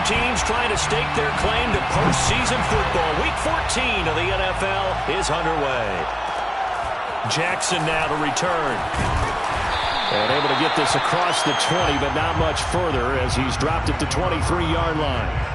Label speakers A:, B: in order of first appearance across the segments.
A: teams trying to stake their claim to postseason football. Week 14 of the NFL is underway. Jackson now to return. And able to get this across the 20, but not much further as he's dropped it to 23-yard line.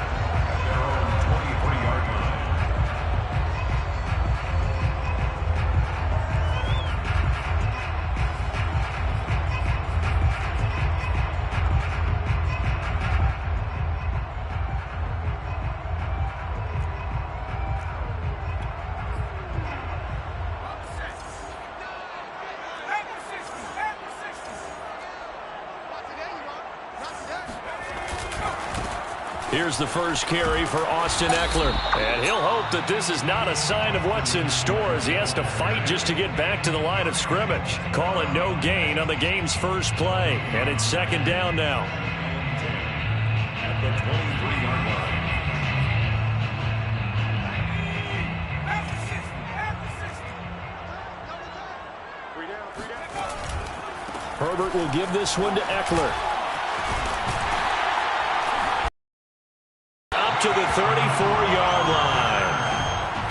A: Here's the first carry for Austin Eckler. And he'll hope that this is not a sign of what's in store as he has to fight just to get back to the line of scrimmage. Call it no gain on the game's first play. And it's second down now. At the 23-yard line. Herbert will give this one to Eckler. To the 34-yard line.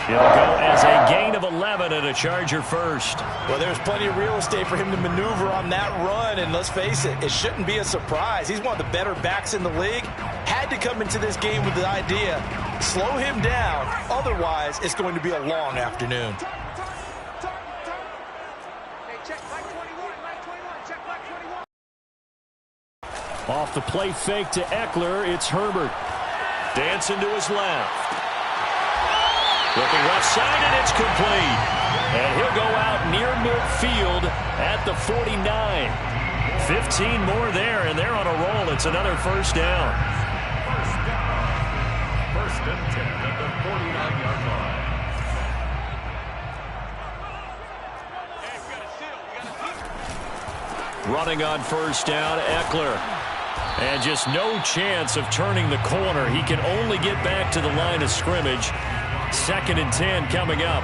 A: It'll go as a gain of 11 and a Charger first.
B: Well, there's plenty of real estate for him to maneuver on that run, and let's face it, it shouldn't be a surprise. He's one of the better backs in the league. Had to come into this game with the idea, slow him down, otherwise it's going to be a long afternoon.
A: Off the play fake to Eckler, it's Herbert. Dancing to his left. Looking left side, and it's complete. And he'll go out near midfield at the 49. 15 more there, and they're on a roll. It's another first down. First and 10 at the 49-yard line. Running on first down, Eckler. And just no chance of turning the corner. He can only get back to the line of scrimmage. Second and 10 coming up.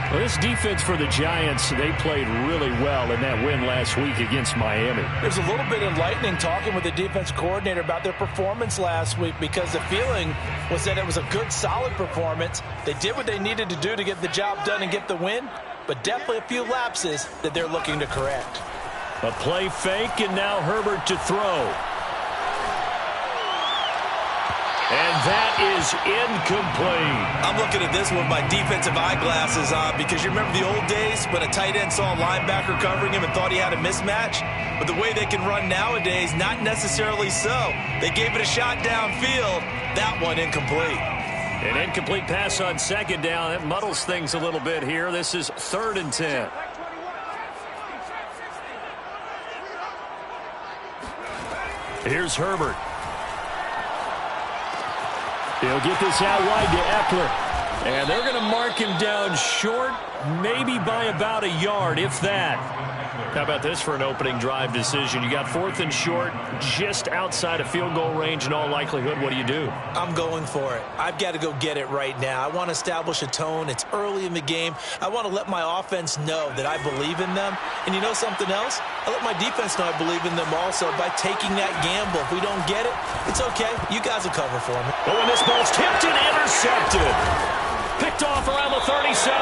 A: Well, this defense for the Giants, they played really well in that win last week against Miami.
B: There's a little bit enlightening talking with the defense coordinator about their performance last week because the feeling was that it was a good, solid performance. They did what they needed to do to get the job done and get the win, but definitely a few lapses that they're looking to correct.
A: A play fake, and now Herbert to throw. And that is incomplete.
B: I'm looking at this with my defensive eyeglasses on because you remember the old days when a tight end saw a linebacker covering him and thought he had a mismatch? But the way they can run nowadays, not necessarily so. They gave it a shot downfield. That one incomplete.
A: An incomplete pass on second down. That muddles things a little bit here. This is third and 10. Here's Herbert. He'll get this out wide to Eckler. And they're going to mark him down short, maybe by about a yard, if that. How about this for an opening drive decision? You got fourth and short, just outside of field goal range in all likelihood. What do you do?
B: I'm going for it. I've got to go get it right now. I want to establish a tone. It's early in the game. I want to let my offense know that I believe in them. And you know something else? I let my defense know I believe in them also by taking that gamble. If we don't get it, it's okay. You guys will cover for me.
A: Oh, and this ball's tipped and intercepted. Picked off around the 37.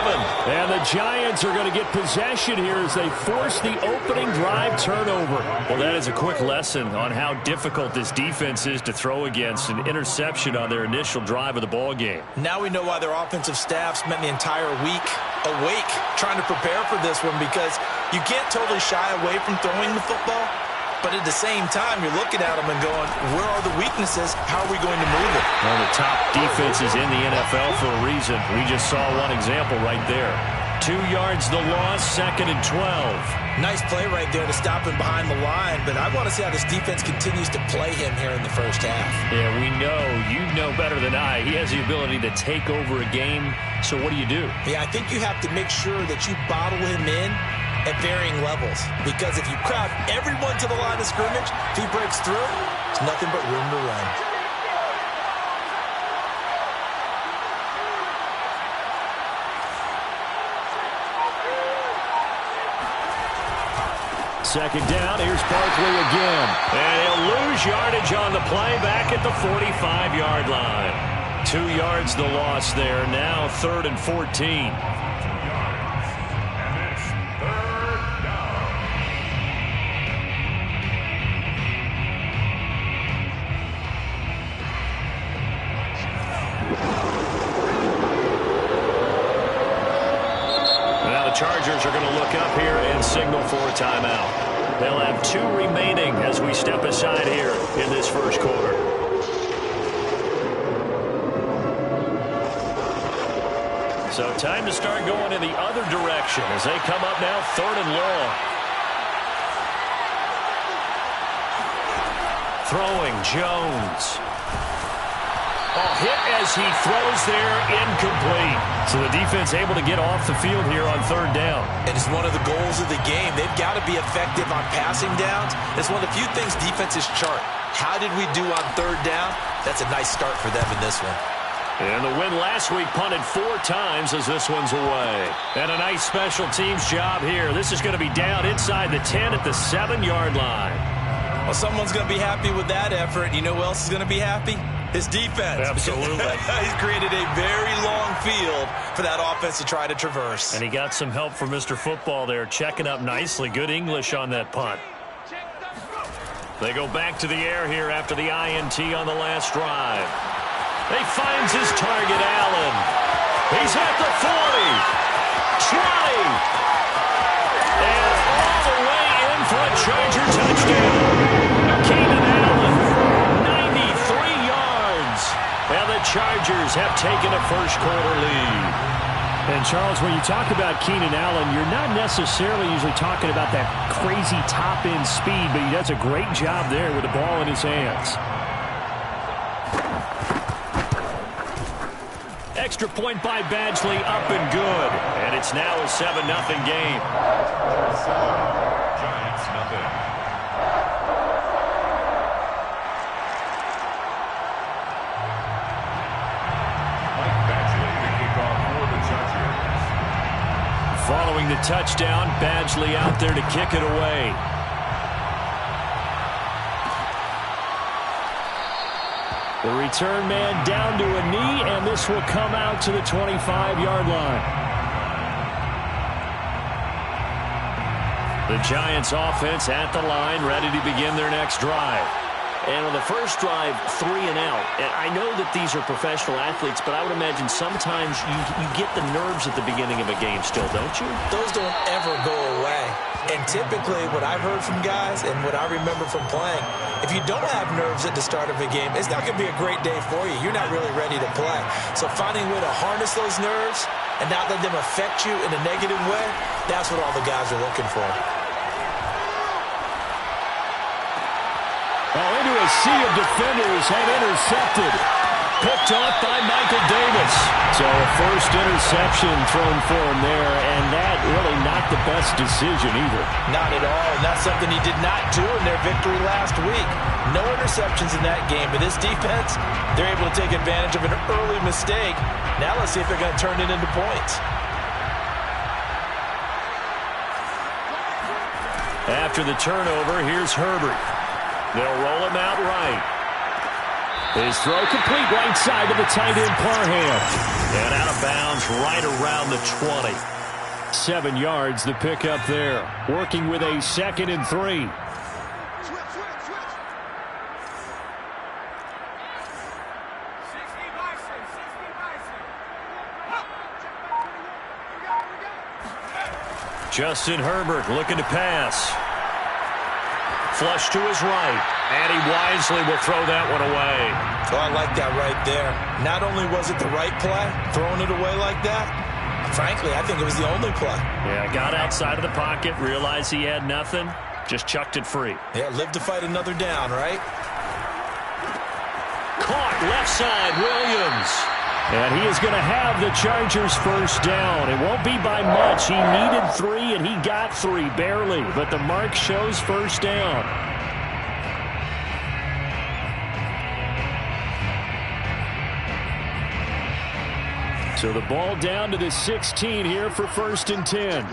A: And the Giants are going to get possession here as they force the opening drive turnover. Well, that is a quick lesson on how difficult this defense is to throw against. An interception on their initial drive of the ball game.
B: Now we know why their offensive staff spent the entire week awake trying to prepare for this one, because you can't totally shy away from throwing the football. But at the same time, you're looking at them and going, where are the weaknesses? How are we going to move it?
A: One of the top defenses in the NFL for a reason. We just saw one example right there. 2 yards the loss, second and 12.
B: Nice play right there to stop him behind the line, but I want to see how this defense continues to play him here in the first half.
A: Yeah, we know. You know better than I. He has the ability to take over a game, so what do you do?
B: Yeah, I think you have to make sure that you bottle him in at varying levels, because if you crowd everyone to the line of scrimmage, if he breaks through, there's nothing but room to run.
A: Second down, here's Barkley again. And he'll lose yardage on the play back at the 45-yard line. 2 yards the loss there. Now 3rd and 14. Chargers are going to look up here and signal for a timeout. They'll have 2 remaining as we step aside here in this first quarter. So time to start going in the other direction as they come up now 3rd and long. Throwing Jones. Hit as he throws there, incomplete. So the defense able to get off the field here on 3rd down.
B: And it's one of the goals of the game. They've got to be effective on passing downs. It's one of the few things defenses chart. How did we do on 3rd down? That's a nice start for them in this one.
A: And the win last week punted 4 times as this one's away. And a nice special teams job here. This is going to be down inside the 10 at the 7-yard line.
B: Well, someone's going to be happy with that effort. You know who else is going to be happy? His defense.
A: Absolutely.
B: He's created a very long field for that offense to try to traverse.
A: And he got some help from Mr. Football there, checking up nicely. Good English on that punt. They go back to the air here after the INT on the last drive. He finds his target, Allen. He's at the 40, 20, and all the way in for a Charger touchdown. Keenan Allen, 93 yards. And the Chargers have taken a first-quarter lead.
C: And, Charles, when you talk about Keenan Allen, you're not necessarily usually talking about that crazy top-end speed, but he does a great job there with the ball in his hands.
A: Extra point by Badgley, up and good. And it's now a 7-0 game.
D: Giants, nothing. Mike Badgley, the kickoff for the Chargers.
A: Following the touchdown, Badgley out there to kick it away. The return man down to a knee, and this will come out to the 25-yard line. The Giants offense at the line, ready to begin their next drive.
E: And on the first drive, 3 and out. And I know that these are professional athletes, but I would imagine sometimes you get the nerves at the beginning of a game still, don't you?
B: Those don't ever go away. And typically what I've heard from guys and what I remember from playing, if you don't have nerves at the start of a game, it's not going to be a great day for you. You're not really ready to play. So finding a way to harness those nerves and not let them affect you in a negative way, that's what all the guys are looking for.
A: Into a sea of defenders and intercepted. Picked off by Michael Davis. So a first interception thrown for him there, and that really not the best decision either.
B: Not at all, and that's something he did not do in their victory last week. No interceptions in that game, but this defense, they're able to take advantage of an early mistake. Now let's see if they're going to turn it into points.
A: After the turnover, here's Herbert. They'll roll him out right. His throw complete right side to the tight end Parham. And out of bounds right around the 20. 7 yards the pickup there. Working with a 2nd and 3. Justin Herbert looking to pass. Flush to his right, and he wisely will throw that one away.
B: Oh, I like that right there. Not only was it the right play, throwing it away like that, frankly, I think it was the only play.
A: Yeah, got outside of the pocket, realized he had nothing, just chucked it free.
B: Yeah, live to fight another down, right?
A: Caught left side, Williams. And he is going to have the Chargers first down. It won't be by much. He needed 3, and he got 3, barely. But the mark shows first down. So the ball down to the 16 here for 1st and 10.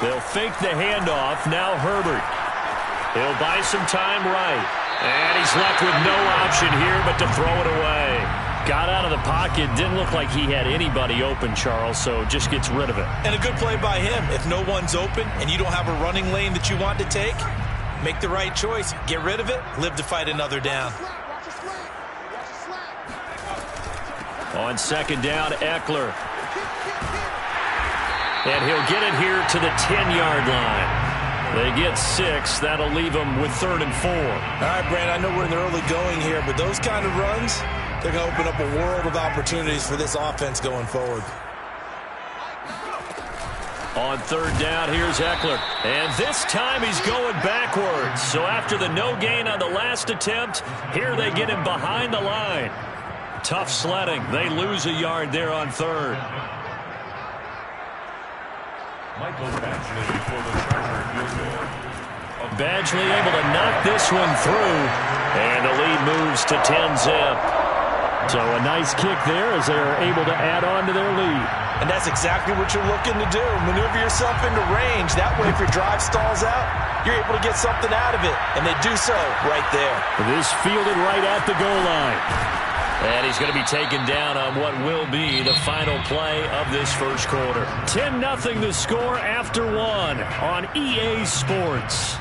A: They'll fake the handoff. Now Herbert. He'll buy some time right. And he's left with no option here but to throw it away. Got out of the pocket. Didn't look like he had anybody open, Charles, so just gets rid of it.
B: And a good play by him. If no one's open and you don't have a running lane that you want to take, make the right choice. Get rid of it. Live to fight another down.
A: On second down, Eckler. And he'll get it here to the 10-yard line. They get 6. That'll leave them with 3rd and 4.
B: All right, Brand, I know we're in the early going here, but those kind of runs, they're going to open up a world of opportunities for this offense going forward.
A: On 3rd down, here's Eckler. And this time he's going backwards. So after the no gain on the last attempt, here they get him behind the line. Tough sledding. They lose a yard there on 3rd.
D: Michael Badgley for the Charger field goal.
A: Badgley able to knock this one through. And the lead moves to 10-zip.
C: So a nice kick there as they're able to add on to their lead.
B: And that's exactly what you're looking to do. Maneuver yourself into range. That way, if your drive stalls out, you're able to get something out of it. And they do so right there.
C: This fielded right at the goal line.
A: And he's going to be taken down on what will be the final play of this first quarter. 10-0 the score after 1 on EA Sports.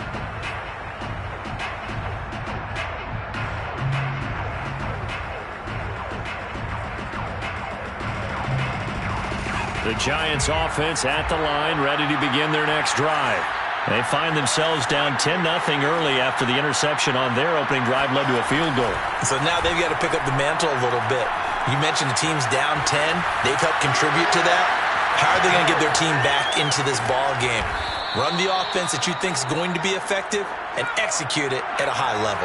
A: The Giants offense at the line, ready to begin their next drive. They find themselves down 10-0 early after the interception on their opening drive led to a field goal.
B: So now they've got to pick up the mantle a little bit. You mentioned the team's down 10. They've helped contribute to that. How are they going to get their team back into this ball game? Run the offense that you think is going to be effective and execute it at a high level.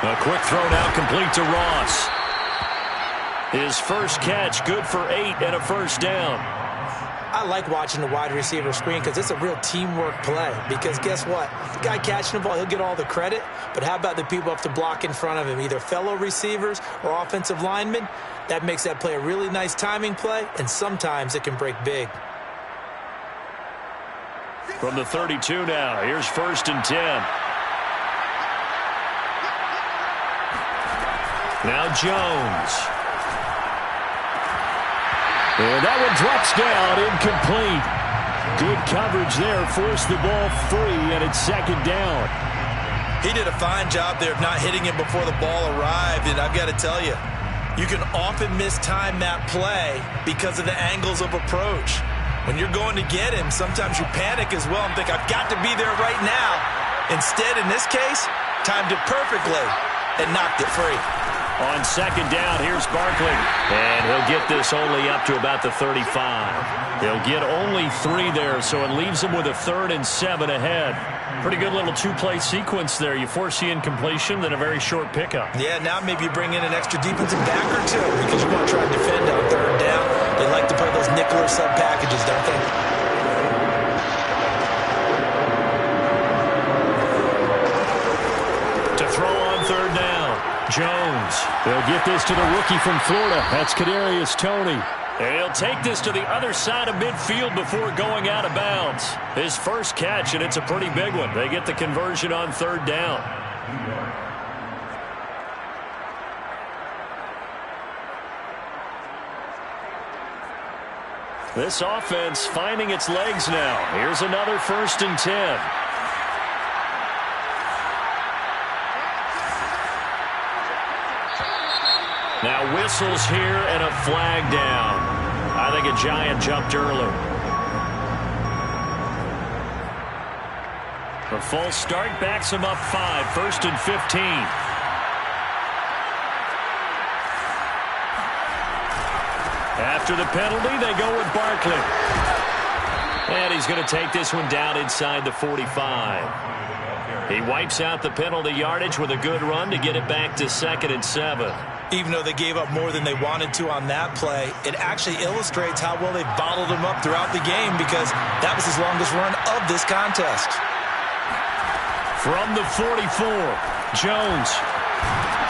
A: A quick throw now complete to Ross. His first catch, good for 8 and a first down.
B: I like watching the wide receiver screen because it's a real teamwork play. Because guess what? The guy catching the ball, he'll get all the credit. But how about the people up to block in front of him, either fellow receivers or offensive linemen? That makes that play a really nice timing play, and sometimes it can break big.
A: From the 32 now, here's 1st and 10. Now Jones. And that one drops down, incomplete. Good coverage there, forced the ball free, and it's 2nd down.
B: He did a fine job there of not hitting him before the ball arrived, and I've got to tell you, you can often mistime that play because of the angles of approach. When you're going to get him, sometimes you panic as well and think, I've got to be there right now. Instead, in this case, timed it perfectly and knocked it free.
A: On 2nd down, here's Barkley. And he'll get this only up to about the 35. He'll get only 3 there, so it leaves him with a 3rd and 7 ahead. Pretty good little 2-play sequence there. You force the incompletion, then a very short pickup.
B: Yeah, now maybe you bring in an extra defensive back or 2 because you want to try and defend on 3rd down. They like to play those nickel or sub packages, don't they?
A: To throw on 3rd down. Jones.
C: They'll get this to the rookie from Florida. That's Kadarius Toney.
A: And he'll take this to the other side of midfield before going out of bounds. His first catch, and it's a pretty big one. They get the conversion on 3rd down. This offense finding its legs now. Here's another 1st and 10. Now whistles here and a flag down. I think a Giant jumped early. A false start backs him up 5. 1st and 15. After the penalty, they go with Barkley. And he's going to take this one down inside the 45. He wipes out the penalty yardage with a good run to get it back to 2nd and 7.
B: Even though they gave up more than they wanted to on that play, it actually illustrates how well they bottled him up throughout the game because that was his longest run of this contest.
A: From the 44, Jones.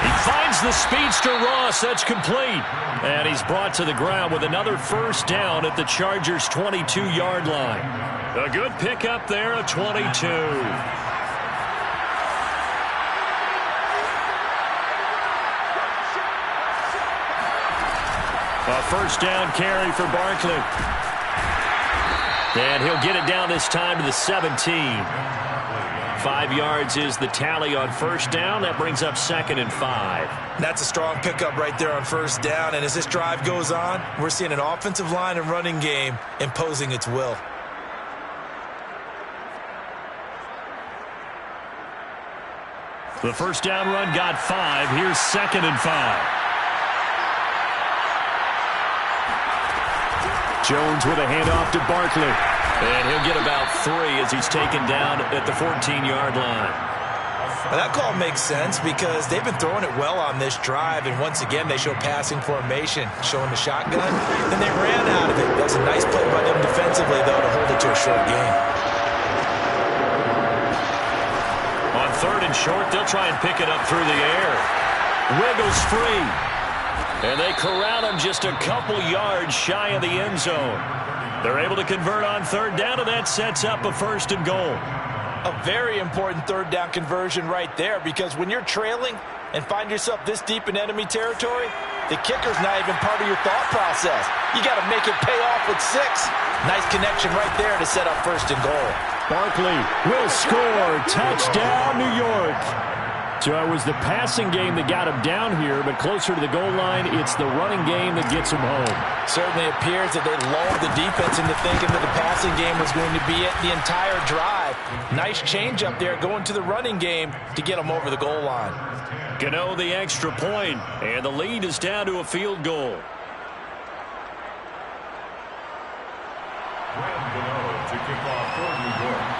A: He finds the speedster Ross. That's complete. And he's brought to the ground with another first down at the Chargers' 22-yard line. A good pickup there, a 22. A first down carry for Barkley. And he'll get it down this time to the 17. 5 yards is the tally on first down. That brings up 2nd and 5.
B: That's a strong pickup right there on first down. And as this drive goes on, we're seeing an offensive line and running game imposing its will.
C: The first down run got 5. Here's 2nd and 5. Jones with a handoff to Barkley.
A: And he'll get about 3 as he's taken down at the 14-yard line.
B: Well, that call makes sense because they've been throwing it well on this drive, and once again they show passing formation, showing the shotgun, and they ran out of it. That's a nice play by them defensively, though, to hold it to a short gain.
A: On 3rd and short, they'll try and pick it up through the air. Wiggles free. And they corral him just a couple yards shy of the end zone. They're able to convert on 3rd down, and that sets up a 1st and goal.
B: A very important 3rd down conversion right there, because when you're trailing and find yourself this deep in enemy territory, the kicker's not even part of your thought process. You got to make it pay off with 6. Nice connection right there to set up 1st and goal.
C: Barkley will score. Touchdown, New York. So it was the passing game that got him down here, but closer to the goal line, it's the running game that gets him home.
B: Certainly appears that they lulled the defense into thinking that the passing game was going to be it the entire drive. Nice change up there going to the running game to get them over the goal line.
A: Gano the extra point, and the lead is down to a field goal.
D: Gano to kick off for New York.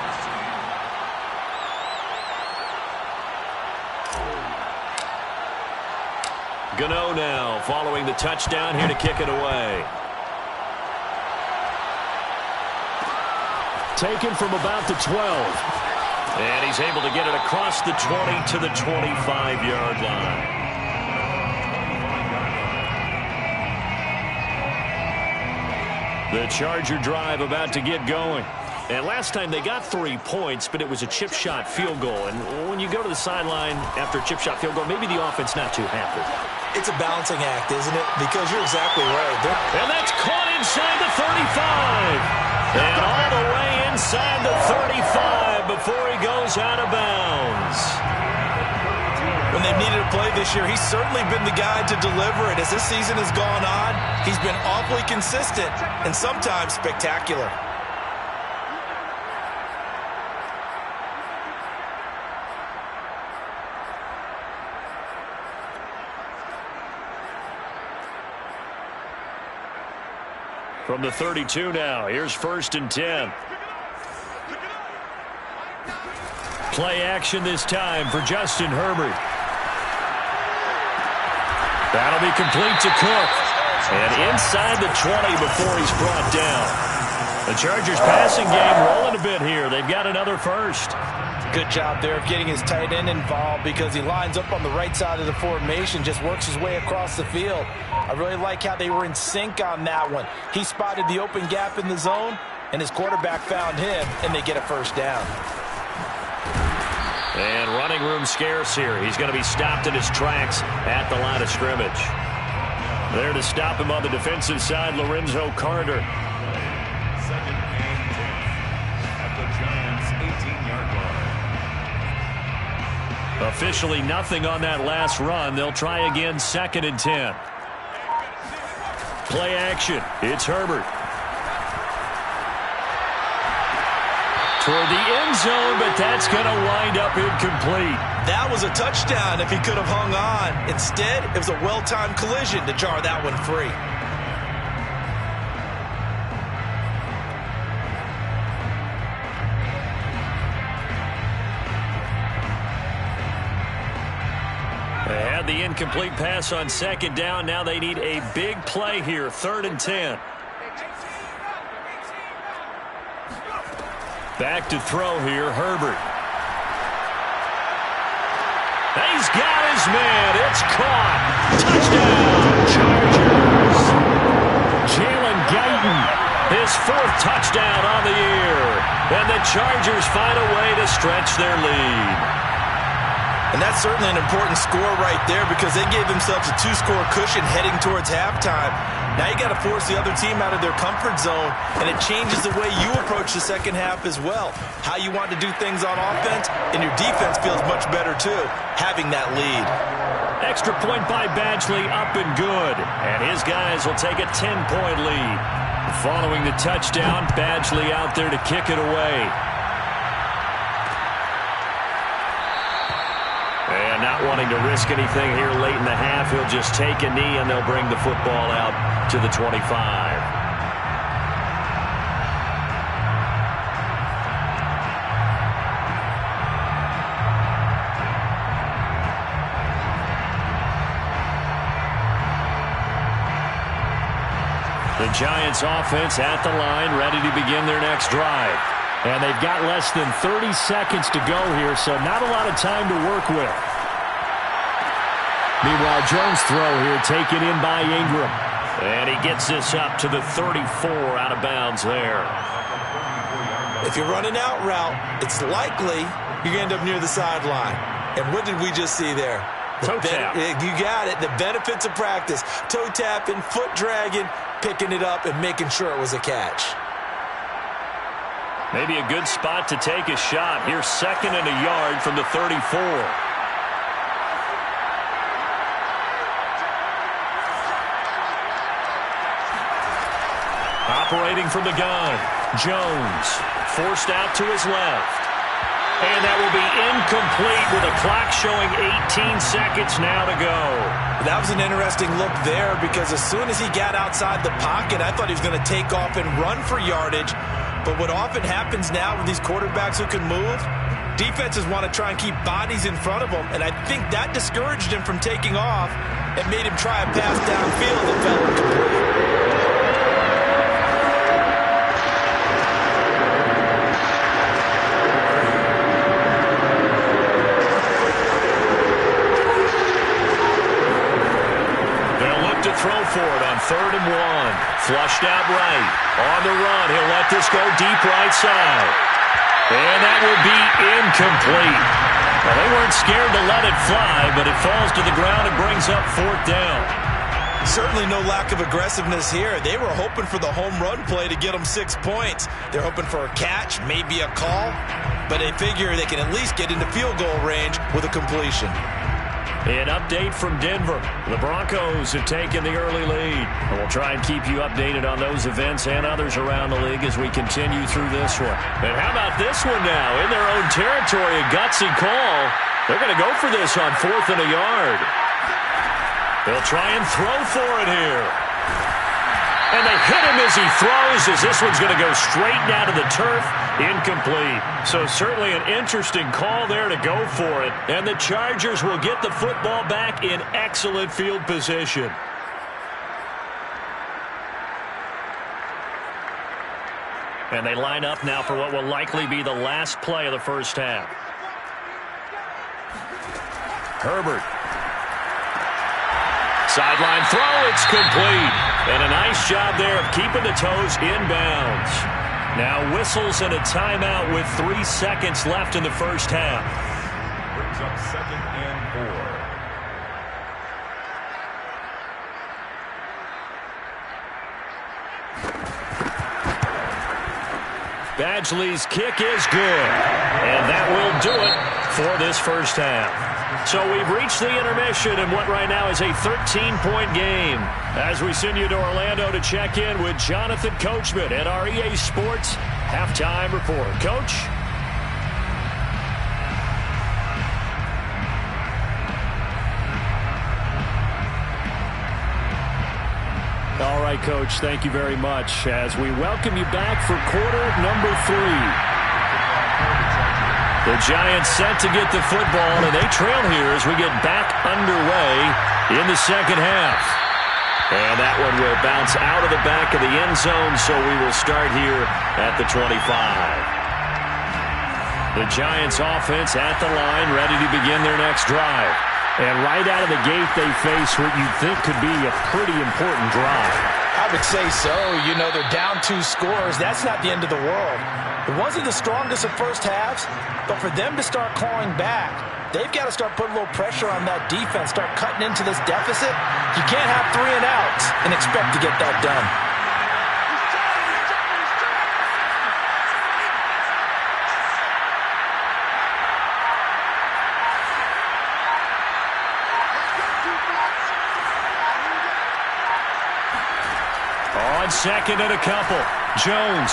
A: Gano now following the touchdown here to kick it away.
C: Taken from about the 12.
A: And he's able to get it across the 20 to the 25-yard line. The Charger drive about to get going. And last time they got 3 points, but it was a chip shot field goal. And when you go to the sideline after a chip shot field goal, maybe the offense not too happy.
B: It's a balancing act, isn't it? Because you're exactly right.
A: And that's caught inside the 35. And all the way inside the 35 before he goes out of bounds.
B: When they've needed a play this year, he's certainly been the guy to deliver it. As this season has gone on, he's been awfully consistent and sometimes spectacular.
A: From the 32 now, here's 1st and 10. Play action this time for Justin Herbert. That'll be complete to Cook. And inside the 20 before he's brought down. The Chargers passing game rolling a bit here. They've got another first.
B: Good job there of getting his tight end involved because he lines up on the right side of the formation, just works his way across the field. I really like how they were in sync on that one. He spotted the open gap in the zone, and his quarterback found him, and they get a first down.
A: And running room scarce here. He's going to be stopped in his tracks at the line of scrimmage. There to stop him on the defensive side, Lorenzo Carter.
D: 2nd and 10 at the Giants' 18-yard line.
A: Officially nothing on that last run. They'll try again 2nd and 10. Play action. It's Herbert. Toward the end zone, but that's going to wind up incomplete.
B: That was a touchdown if he could have hung on. Instead, it was a well-timed collision to jar that one free.
A: They had the incomplete pass on 2nd down. Now they need a big play here, 3rd and 10. Back to throw here, Herbert. He's got his man. It's caught. Touchdown, Chargers. Jalen Guyton, his 4th touchdown on the year. And the Chargers find a way to stretch their lead.
B: And that's certainly an important score right there because they gave themselves a 2-score cushion heading towards halftime. Now you got to force the other team out of their comfort zone, and it changes the way you approach the second half as well. How you want to do things on offense, and your defense feels much better too, having that lead.
A: Extra point by Badgley, up and good. And his guys will take a 10-point lead. Following the touchdown, Badgley out there to kick it away. And not wanting to risk anything here late in the half, he'll just take a knee and they'll bring the football out to the 25. The Giants offense at the line, ready to begin their next drive. And they've got less than 30 seconds to go here, so not a lot of time to work with. Meanwhile, Jones' throw here taken in by Ingram. And he gets this up to the 34, out of bounds there.
B: If you're running out route, it's likely you're going to end up near the sideline. And what did we just see there?
A: Toe tap.
B: You got it. The benefits of practice. Toe tapping, foot dragging, picking it up, and making sure it was a catch.
A: Maybe a good spot to take a shot. Here's 2nd and a yard from the 34. Operating from the gun, Jones forced out to his left. And that will be incomplete with a clock showing 18 seconds now to go.
B: That was an interesting look there because as soon as he got outside the pocket, I thought he was going to take off and run for yardage. But what often happens now with these quarterbacks who can move, defenses want to try and keep bodies in front of them, and I think that discouraged him from taking off and made him try a pass downfield that fell incomplete.
A: They'll look to throw for it on 3rd and 1. Flushed out right. On the run, he'll let this go deep right side. And that will be incomplete. Well, they weren't scared to let it fly, but it falls to the ground and brings up 4th down.
B: Certainly no lack of aggressiveness here. They were hoping for the home run play to get them 6 points. They're hoping for a catch, maybe a call, but they figure they can at least get into field goal range with a completion.
A: An update from Denver. The Broncos have taken the early lead. And we'll try and keep you updated on those events and others around the league as we continue through this one. And how about this one now? In their own territory, a gutsy call. They're going to go for this on 4th and a yard. They'll try and throw for it here. And they hit him as he throws, as this one's going to go straight down to the turf. Incomplete. So certainly an interesting call there to go for it. And the Chargers will get the football back in excellent field position. And they line up now for what will likely be the last play of the first half. Herbert. Sideline throw, it's complete. And a nice job there of keeping the toes inbounds. Now whistles and a timeout with 3 seconds left in the first half.
D: Brings up 2nd and 4.
A: Badgley's kick is good. And that will do it for this first half. So we've reached the intermission in what right now is a 13-point game. As we send you to Orlando to check in with Jonathan Coachman at our EA Sports Halftime Report. Coach? All right, Coach, thank you very much as we welcome you back for quarter number 3. The Giants set to get the football, and they trail here as we get back underway in the second half. And that one will bounce out of the back of the end zone, so we will start here at the 25. The Giants offense at the line, ready to begin their next drive.
C: And right out of the gate, they face what you'd think could be a pretty important drive.
B: I would say so. You know, they're down 2 scores. That's not the end of the world. It wasn't the strongest of first halves, but for them to start clawing back, they've got to start putting a little pressure on that defense, start cutting into this deficit. You can't have 3 and outs and expect to get that done.
A: On second and a couple, Jones.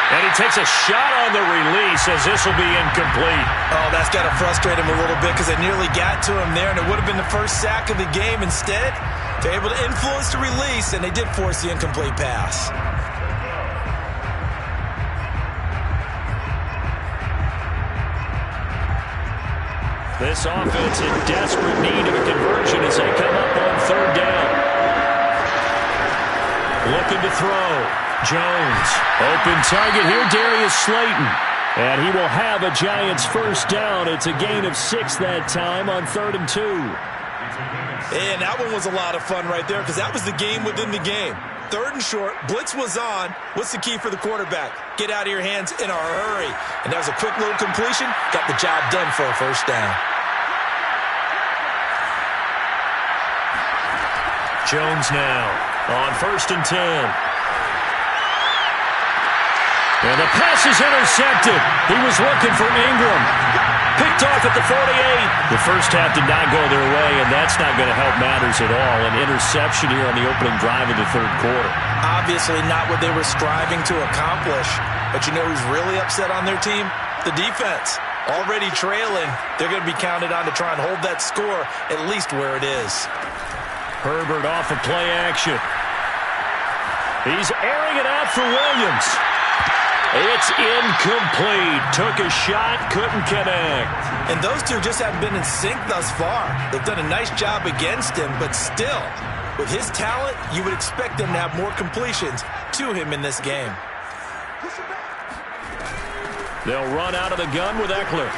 A: And he takes a shot on the release as this will be incomplete.
B: Oh, that's got to frustrate him a little bit because they nearly got to him there, and it would have been the first sack of the game. Instead, they're able to influence the release, and they did force the incomplete pass.
A: This offense in desperate need of a conversion as they come up on third down. Looking to throw. Jones. Open target here, Darius Slayton. And he will have a Giants first down. It's a gain of 6 that time on 3rd and 2.
B: And that one was a lot of fun right there because that was the game within the game. 3rd and short, blitz was on. What's the key for the quarterback? Get out of your hands in a hurry. And that was a quick little completion. Got the job done for a first down.
A: Jones now on 1st and 10. And the pass is intercepted. He was looking for Ingram. Picked off at the 48. The first half did not go their way, and that's not going to help matters at all. An interception here on the opening drive of the 3rd quarter.
B: Obviously not what they were striving to accomplish. But you know who's really upset on their team? The defense. Already trailing. They're going to be counted on to try and hold that score at least where it is.
A: Herbert off of play action. He's airing it out for Williams. It's incomplete. Took a shot, couldn't connect.
B: And those two just haven't been in sync thus far. They've done a nice job against him, but still, with his talent, you would expect them to have more completions to him in this game.
A: They'll run out of the gun with Eckler.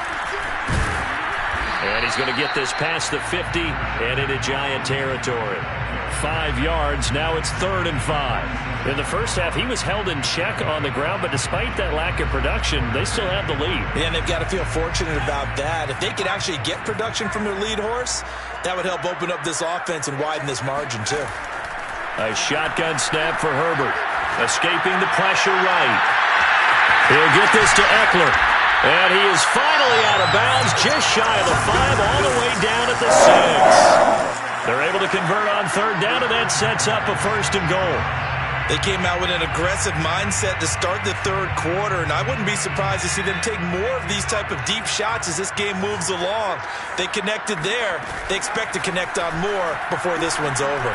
A: And he's going to get this past the 50 and into Giant territory. 5 yards, now it's 3rd and 5. In the first half, he was held in check on the ground, but despite that lack of production, they still have the lead.
B: And they've got to feel fortunate about that. If they could actually get production from their lead horse, that would help open up this offense and widen this margin, too.
A: A shotgun snap for Herbert. Escaping the pressure right. He'll get this to Eckler. And he is finally out of bounds, just shy of the 5, all the way down at the 6. They're able to convert on 3rd down, and that sets up a 1st and goal.
B: They came out with an aggressive mindset to start the 3rd quarter, and I wouldn't be surprised to see them take more of these type of deep shots as this game moves along. They connected there. They expect to connect on more before this one's over.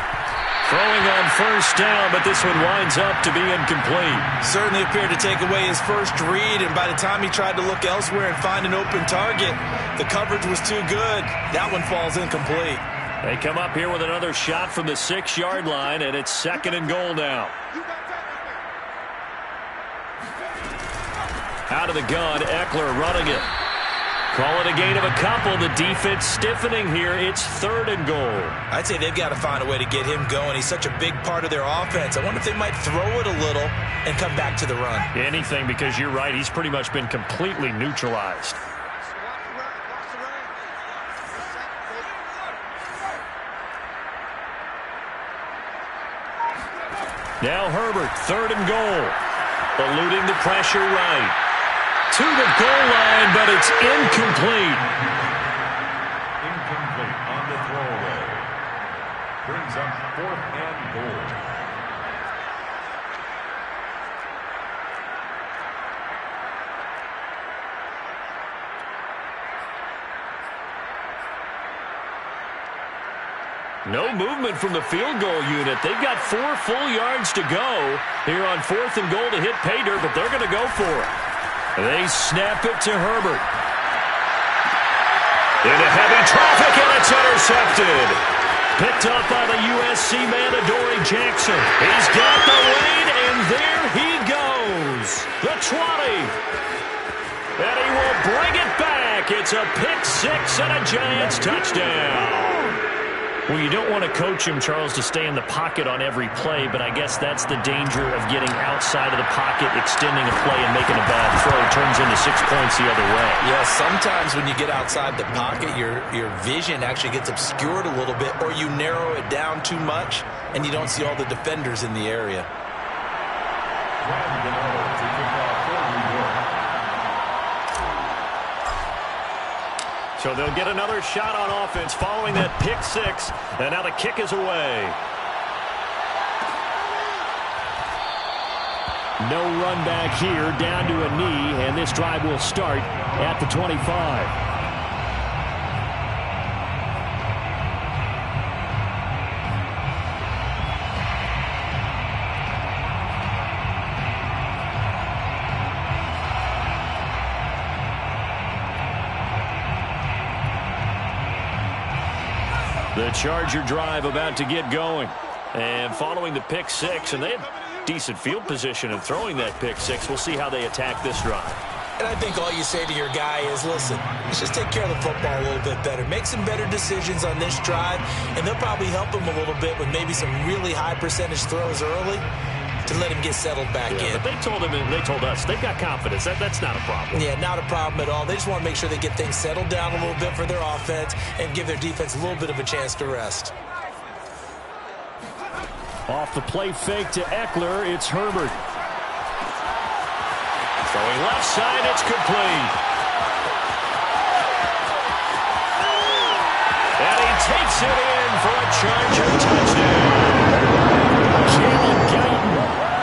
A: Throwing on 1st down, but this one winds up to be incomplete.
B: Certainly appeared to take away his first read, and by the time he tried to look elsewhere and find an open target, the coverage was too good. That one falls incomplete.
A: They come up here with another shot from the 6-yard line, and it's 2nd and goal now. Out of the gun, Eckler running it. Call it a gain of a couple. The defense stiffening here. It's 3rd and goal.
B: I'd say they've got to find a way to get him going. He's such a big part of their offense. I wonder if they might throw it a little and come back to the run.
A: Anything, because you're right. He's pretty much been completely neutralized. Now Herbert, 3rd and goal. Eluding the pressure right. To the goal line, but it's incomplete.
D: Incomplete on the throwaway. Brings up 4th and goal.
A: No movement from the field goal unit. They've got 4 full yards to go here on 4th and goal to hit pay dirt, but they're going to go for it. They snap it to Herbert. Into heavy traffic, and it's intercepted. Picked up by the USC man, Adoree Jackson. He's got the lead, and there he goes. The 20. And he will bring it back. It's a pick six and a Giants touchdown. Well, you don't want to coach him, Charles, to stay in the pocket on every play, but I guess that's the danger of getting outside of the pocket, extending a play, and making a bad throw. Turns into 6 points the other way.
B: Yeah, sometimes when you get outside the pocket, your vision actually gets obscured a little bit, or you narrow it down too much, and you don't see all the defenders in the area.
A: So they'll get another shot on offense following that pick six. And now the kick is away.
C: No run back here, down to a knee, and this drive will start at the 25.
A: The Charger drive about to get going. And following the pick six, and they had decent field position in throwing that pick six. We'll see how they attack this drive.
B: And I think all you say to your guy is, listen, let's just take care of the football a little bit better. Make some better decisions on this drive, and they'll probably help him a little bit with maybe some really high percentage throws early to let him get settled back in.
A: But they told him, and they told us, they've got confidence. That's not a problem.
B: Yeah, not a problem at all. They just want to make sure they get things settled down a little bit for their offense and give their defense a little bit of a chance to rest.
C: Off the play fake to Eckler, it's Herbert.
A: Throwing left side, it's complete. And he takes it in for a Charger touchdown.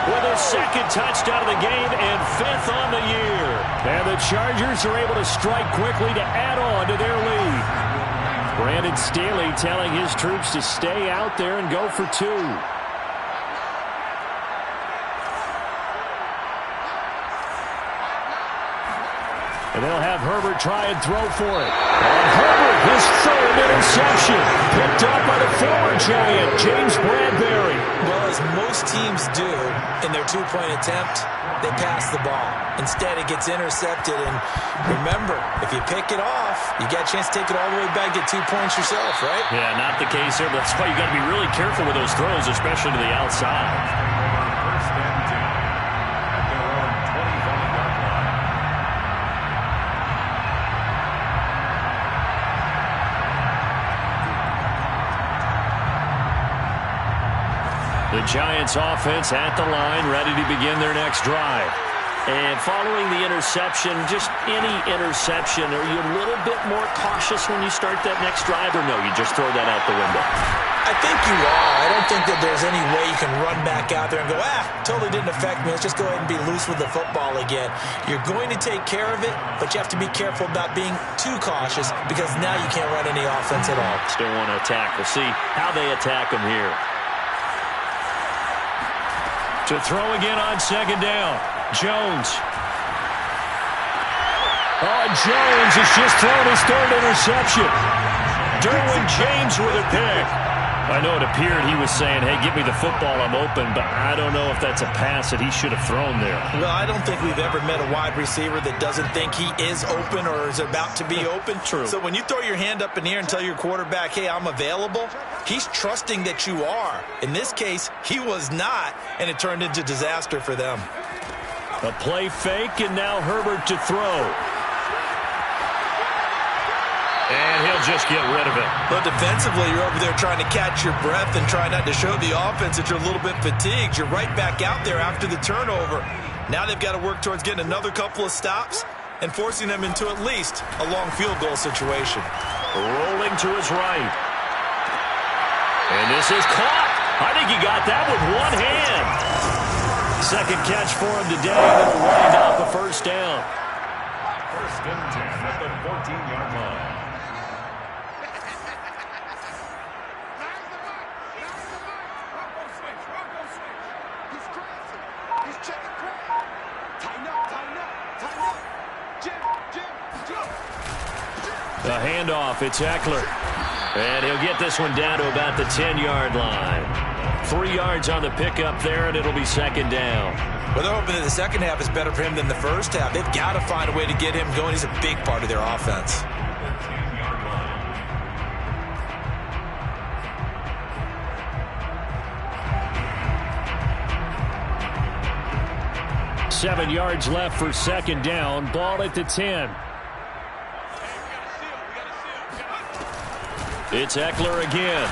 A: With a second touchdown of the game and 5th on the year.
C: And the Chargers are able to strike quickly to add on to their lead. Brandon Staley telling his troops to stay out there and go for 2. And they'll have Herbert try and throw for it. And Herbert, his 3rd interception, picked up by the former Giant, James Bradbury.
B: Well, as most teams do in their 2-point attempt, they pass the ball. Instead, it gets intercepted. And remember, if you pick it off, you got a chance to take it all the way back, get 2 points yourself, right?
A: Yeah, not the case here. But that's why you got to be really careful with those throws, especially to the outside.
D: First and 10 at their own 25-yard line.
A: The Giants offense at the line, ready to begin their next drive.
E: And following the interception, just any interception, are you a little bit more cautious when you start that next drive, or no, you just throw that out the window?
B: I think you are. I don't think that there's any way you can run back out there and go, totally didn't affect me. Let's just go ahead and be loose with the football again. You're going to take care of it, but you have to be careful about being too cautious because now you can't run any offense at all.
E: Still want to attack. We'll see how they attack them here.
A: To throw again on 2nd down, Jones.
C: Oh, Jones has just thrown his 3rd interception.
A: Derwin James with a pick. I know it appeared he was saying, hey, give me the football, I'm open, but I don't know if that's a pass that he should have thrown there.
B: Well, I don't think we've ever met a wide receiver that doesn't think he is open or is about to be open.
A: True.
B: So when you throw your hand up in the air and tell your quarterback, hey, I'm available, he's trusting that you are. In this case, he was not, and it turned into disaster for them.
A: A play fake, and now Herbert to throw. And he'll just get rid of it.
B: But defensively, you're over there trying to catch your breath and try not to show the offense that you're a little bit fatigued. You're right back out there after the turnover. Now they've got to work towards getting another couple of stops and forcing them into at least a long field goal situation.
A: Rolling to his right. And this is caught. I think he got that with one hand. Second catch for him today. They'll wind up a 1st down.
D: First and 10 at the 14-yard line.
A: The handoff, it's Eckler. And he'll get this one down to about the 10-yard line. 3 yards on the pickup there, and it'll be second down.
B: Well, they're hoping that the second half is better for him than the first half. They've got to find a way to get him going. He's a big part of their offense.
C: 7 yards left for second down. Ball at the 10.
A: It's Eckler again.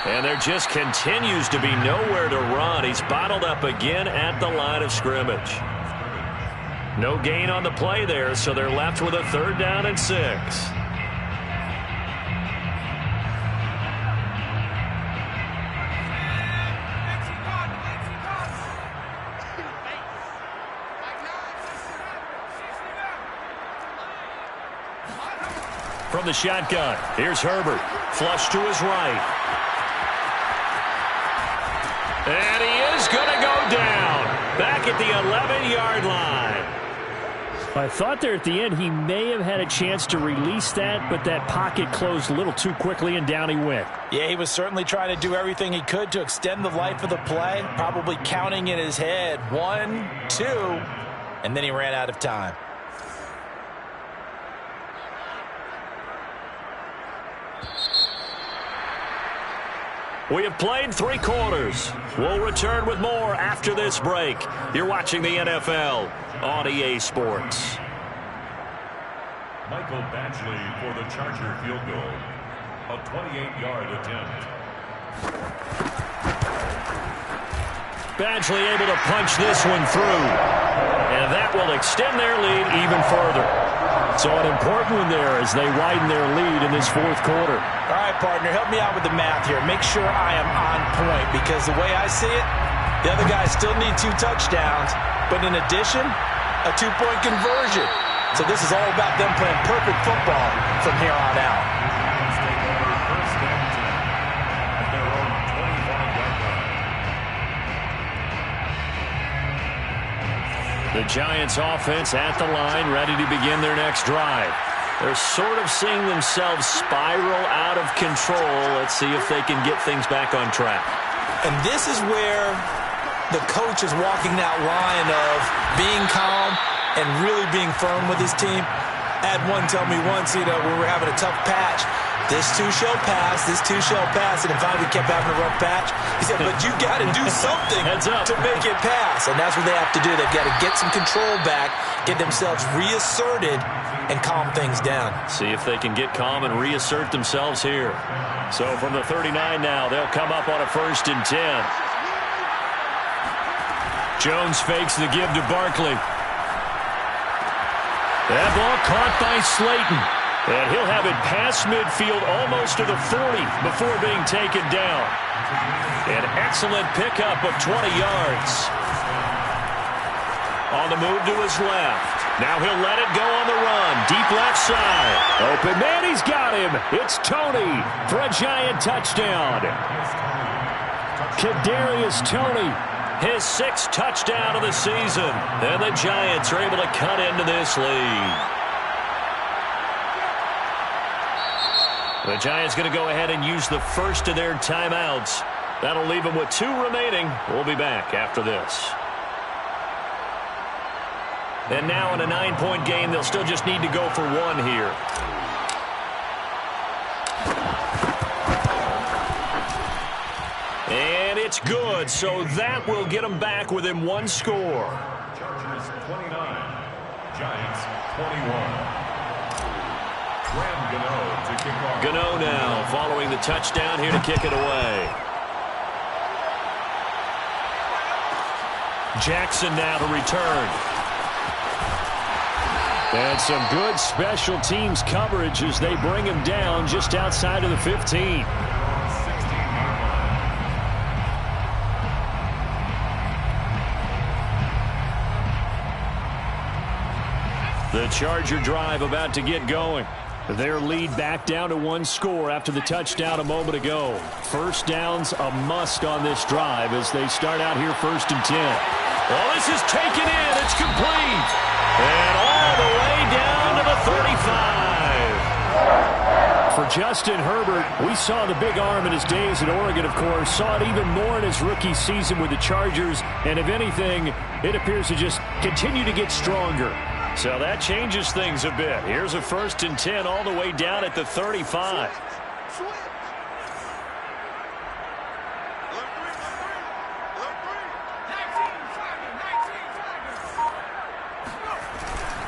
A: And there just continues to be nowhere to run. He's bottled up again at the line of scrimmage. No gain on the play there, so they're left with a 3rd down and 6. From the shotgun, here's Herbert. Flush to his right. And he is going to go down. Back at the 11-yard line.
C: I thought there at the end he may have had a chance to release that, but that pocket closed a little too quickly, and down he went.
B: Yeah, he was certainly trying to do everything he could to extend the life of the play, probably counting in his head 1, 2, and then he ran out of time.
A: We have played 3 quarters. We'll return with more after this break. You're watching the NFL on EA Sports.
D: Michael Badgley for the Charger field goal. A 28-yard attempt.
A: Badgley able to punch this one through. And that will extend their lead even further.
C: So an important one there as they widen their lead in this 4th quarter.
B: All right, partner, help me out with the math here. Make sure I am on point, because the way I see it, the other guys still need 2 touchdowns, but in addition, a 2-point conversion. So this is all about them playing perfect football from here on out.
D: First and 10 at their own 25-yard line.
A: The Giants offense at the line, ready to begin their next drive. They're sort of seeing themselves spiral out of control. Let's see if they can get things back on track.
B: And this is where the coach is walking that line of being calm and really being firm with his team. I had one tell me once, when we were having a tough patch, this too shall pass, this too shall pass, and finally we kept having a rough patch. He said, but you got to do something to make it pass, and that's what they have to do. They've got to get some control back, get themselves reasserted, and calm things down.
A: See if they can get calm and reassert themselves here. So from the 39 now, they'll come up on a 1st and 10. Jones fakes the give to Barkley. That ball caught by Slayton. And he'll have it past midfield almost to the 40 before being taken down. An excellent pickup of 20 yards. On the move to his left. Now he'll let it go on the run. Deep left side.
C: Open man, he's got him. It's Tony for a Giant touchdown. Kadarius Toney.
A: His 6th touchdown of the season. And the Giants are able to cut into this lead. The Giants going to go ahead and use the first of their timeouts. That'll leave them with 2 remaining. We'll be back after this. And now in a 9-point game, they'll still just need to go for 1 here. And it's good, so that will get them back within 1 score.
D: Chargers 29, Giants 21. To kick off.
A: Gano now following the touchdown here to kick it away. Jackson now to return.
C: And some good special teams coverage as they bring him down just outside of the 15. The Charger drive about to get going. Their lead back down to 1 score after the touchdown a moment ago. First down's a must on this drive as they start out here 1st and 10.
A: Well, this is taken in. It's complete. And all the way down to the 35.
C: For Justin Herbert, we saw the big arm in his days at Oregon, of course. Saw it even more in his rookie season with the Chargers. And if anything, it appears to just continue to get stronger.
A: So that changes things a bit. Here's a 1st and 10 all the way down at the 35.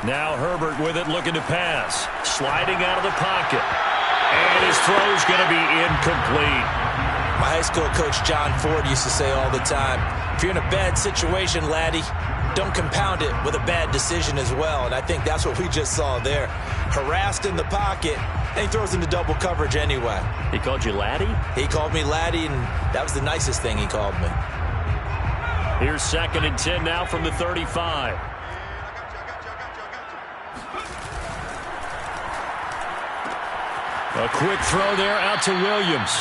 A: Now Herbert with it, looking to pass. Sliding out of the pocket. And his throw's going to be incomplete.
B: My high school coach, John Ford, used to say all the time, if you're in a bad situation, laddie, don't compound it with a bad decision as well. And I think that's what we just saw there. Harassed in the pocket, and he throws into double coverage anyway.
E: He called you laddie?
B: He called me laddie, and that was the nicest thing he called me.
A: Here's 2nd and 10 now from the 35. A quick throw there out to Williams.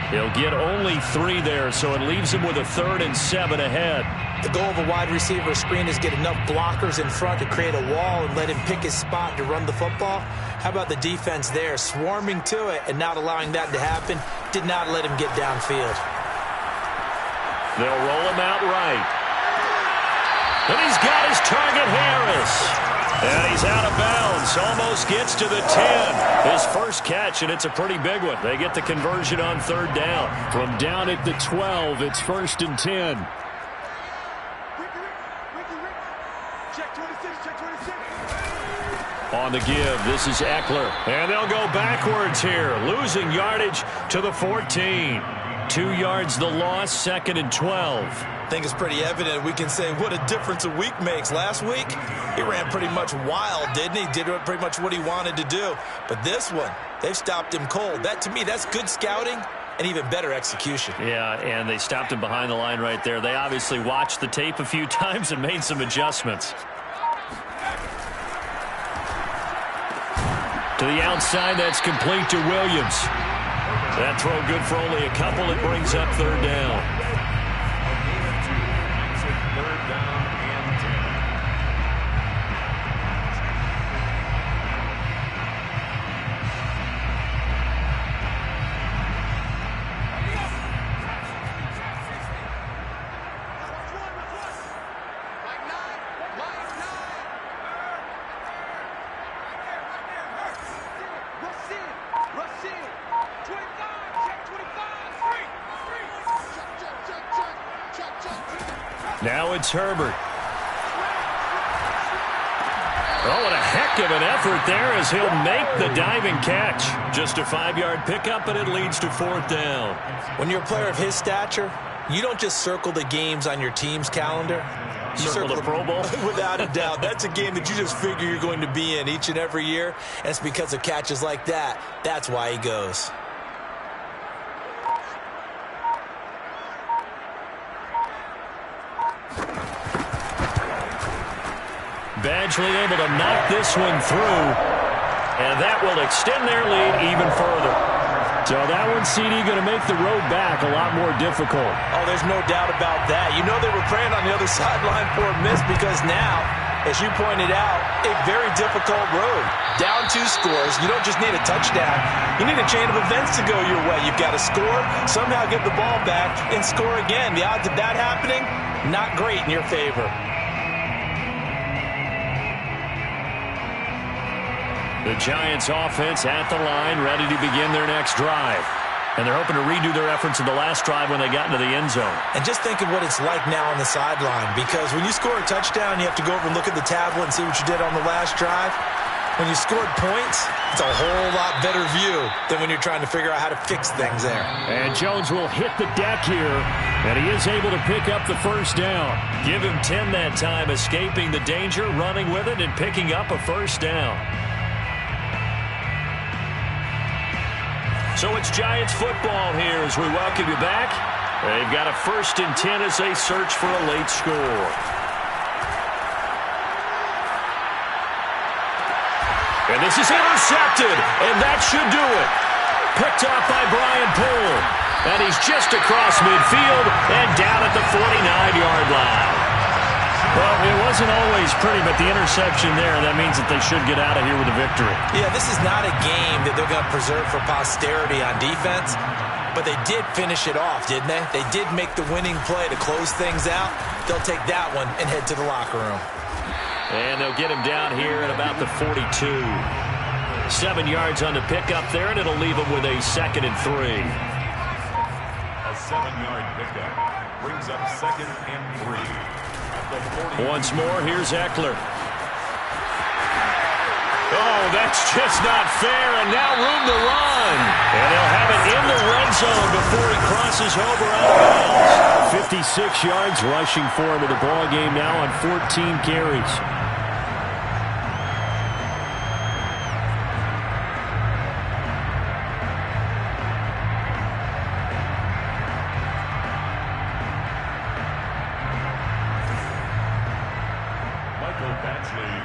A: He'll get only 3 there, so it leaves him with a 3rd and 7 ahead.
B: The goal of a wide receiver screen is get enough blockers in front to create a wall and let him pick his spot to run the football. How about the defense there, swarming to it and not allowing that to happen? Did not let him get downfield.
A: They'll roll him out right. And he's got his target, Harris. And he's out of bounds. Almost gets to the 10. His first catch, and it's a pretty big one. They get the conversion on 3rd down.
C: From down at the 12, it's 1st and 10.
A: On the give, this is Eckler. And they'll go backwards here, losing yardage to the 14. 2 yards the loss, 2nd and 12.
B: I think it's pretty evident. We can say what a difference a week makes. Last week, he ran pretty much wild, didn't he? Did pretty much what he wanted to do. But this one, they've stopped him cold. That, to me, that's good scouting and even better execution.
A: Yeah, and they stopped him behind the line right there. They obviously watched the tape a few times and made some adjustments. To the outside, that's complete to Williams. That throw good for only a couple. It brings up 3rd down. Now it's Herbert. Oh, what a heck of an effort there as he'll make the diving catch. Just a 5-yard pickup, and it leads to 4th down.
B: When you're a player of his stature, you don't just circle the games on your team's calendar. You
A: circle the Pro Bowl?
B: Without a doubt. That's a game that you just figure you're going to be in each and every year, and it's because of catches like that. That's why he goes.
A: Badgley able to knock this one through, and that will extend their lead even further.
C: So that one, CD, going to make the road back a lot more difficult.
B: Oh, there's no doubt about that. You know they were praying on the other sideline for a miss because now, as you pointed out, a very difficult road. Down 2 scores. You don't just need a touchdown. You need a chain of events to go your way. You've got to score, somehow get the ball back, and score again. The odds of that happening, not great in your favor.
A: The Giants offense at the line, ready to begin their next drive. And they're hoping to redo their efforts in the last drive when they got into the end zone.
B: And just think of what it's like now on the sideline, because when you score a touchdown, you have to go over and look at the tablet and see what you did on the last drive. When you scored points, it's a whole lot better view than when you're trying to figure out how to fix things there.
C: And Jones will hit the deck here, and he is able to pick up the 1st down.
A: Give him 10 that time, escaping the danger, running with it, and picking up a 1st down. So it's Giants football here as we welcome you back. They've got a 1st and 10 as they search for a late score. And this is intercepted, and that should do it. Picked off by Brian Poole. And he's just across midfield and down at the 49-yard line. Well, it wasn't always pretty, but the interception there, that means that they should get out of here with a victory.
B: Yeah, this is not a game that they're going to preserve for posterity on defense, but they did finish it off, didn't they? They did make the winning play to close things out. They'll take that one and head to the locker room.
E: And they'll get him down here at about the 42. 7 yards on the pickup there, and it'll leave him with a 2nd and 3.
D: A 7-yard pickup brings up 2nd and 3.
A: Once more, here's Eckler. Oh, that's just not fair, and now room to run. And they'll have it in the red zone before he crosses over out of bounds. 56 yards rushing for him in the ball game now on 14 carries.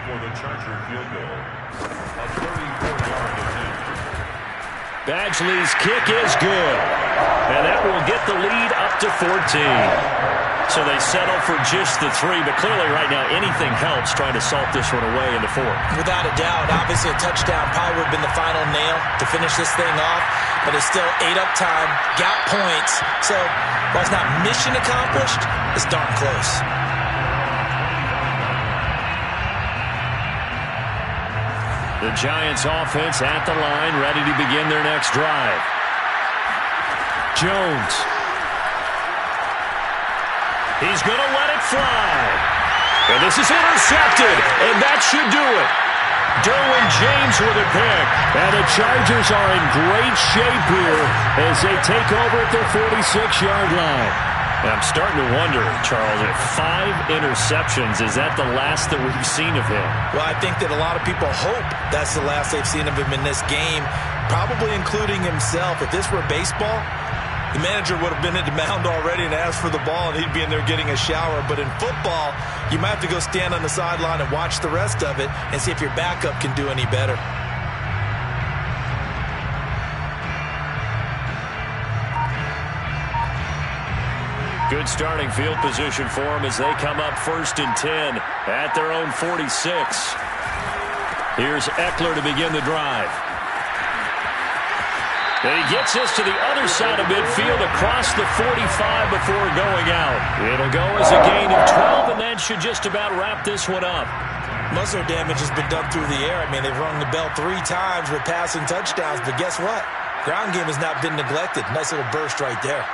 D: For the Charger field goal. A 34-yard attempt.
A: Badgley's kick is good. And that will get the lead up to 14. So they settle for just the 3. But clearly right now anything helps trying to salt this one away in the 4th.
B: Without a doubt, obviously a touchdown probably would have been the final nail to finish this thing off. But it's still ate up time, got points. So while it's not mission accomplished, it's darn close.
A: The Giants offense at the line, ready to begin their next drive. Jones. He's going to let it fly. And this is intercepted, and that should do it. Derwin James with a pick. And the Chargers are in great shape here as they take over at their 46-yard line. I'm starting to wonder, Charles, if 5 interceptions, is that the last that we've seen of him?
B: Well, I think that a lot of people hope that's the last they've seen of him in this game, probably including himself. If this were baseball, the manager would have been at the mound already and asked for the ball, and he'd be in there getting a shower. But in football, you might have to go stand on the sideline and watch the rest of it and see if your backup can do any better.
A: Good starting field position for them as they come up 1st and 10 at their own 46. Here's Eckler to begin the drive. And he gets this to the other side of midfield across the 45 before going out. It'll go as a gain of 12, and that should just about wrap this one up.
B: Muscle damage has been done through the air. I mean, they've rung the bell 3 times with passing touchdowns, but guess what? Ground game has not been neglected. Nice little burst right there.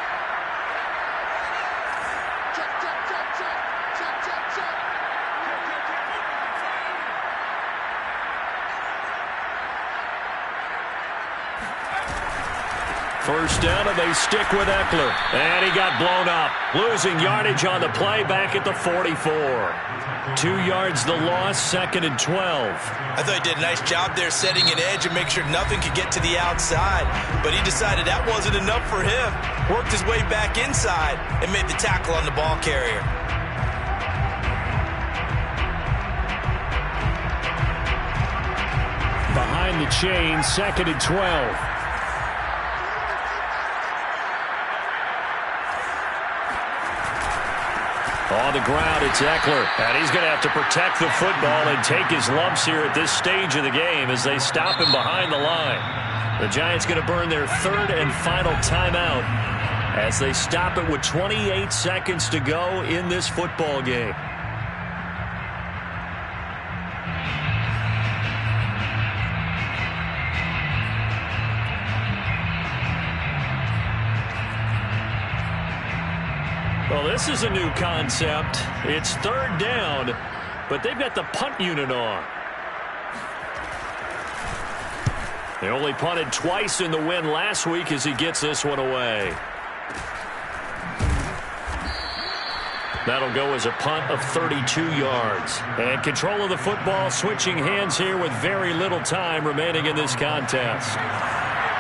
A: First down, and they stick with Eckler. And he got blown up. Losing yardage on the play back at the 44. 2 yards the loss, 2nd and 12.
B: I thought he did a nice job there setting an edge and make sure nothing could get to the outside. But he decided that wasn't enough for him. Worked his way back inside and made the tackle on the ball carrier.
A: Behind the chain, 2nd and 12. On the ground, it's Eckler. And he's going to have to protect the football and take his lumps here at this stage of the game as they stop him behind the line. The Giants going to burn their 3rd and final timeout as they stop it with 28 seconds to go in this football game. Well, this is a new concept. It's 3rd down, but they've got the punt unit on. They only punted twice in the win last week as he gets this one away. That'll go as a punt of 32 yards. And control of the football switching hands here with very little time remaining in this contest.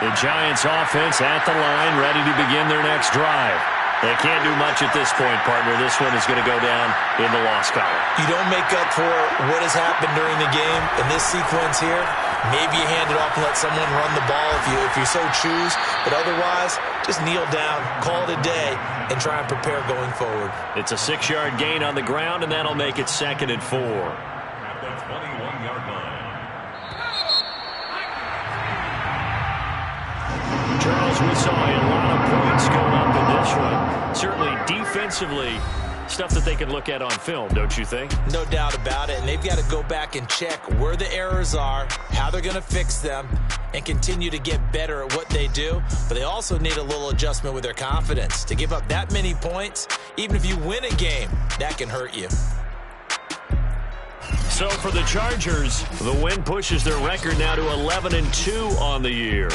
A: The Giants offense at the line, ready to begin their next drive. They can't do much at this point, partner. This one is going to go down in the loss column.
B: You don't make up for what has happened during the game in this sequence here Maybe you hand it off and let someone run the ball if you so choose. But otherwise, just kneel down, call it a day, and try and prepare going forward.
A: It's a 6-yard gain on the ground, and that'll make it 2nd and 4.
D: At the 21-yard line.
A: Charles, we saw a lot of points go up in this one. Certainly defensively, stuff that they can look at on film, don't you think?
B: No doubt about it, and they've got to go back and check where the errors are, how they're going to fix them, and continue to get better at what they do. But they also need a little adjustment with their confidence. To give up that many points, even if you win a game, that can hurt you.
A: So for the Chargers, the win pushes their record now to 11-2 on the year.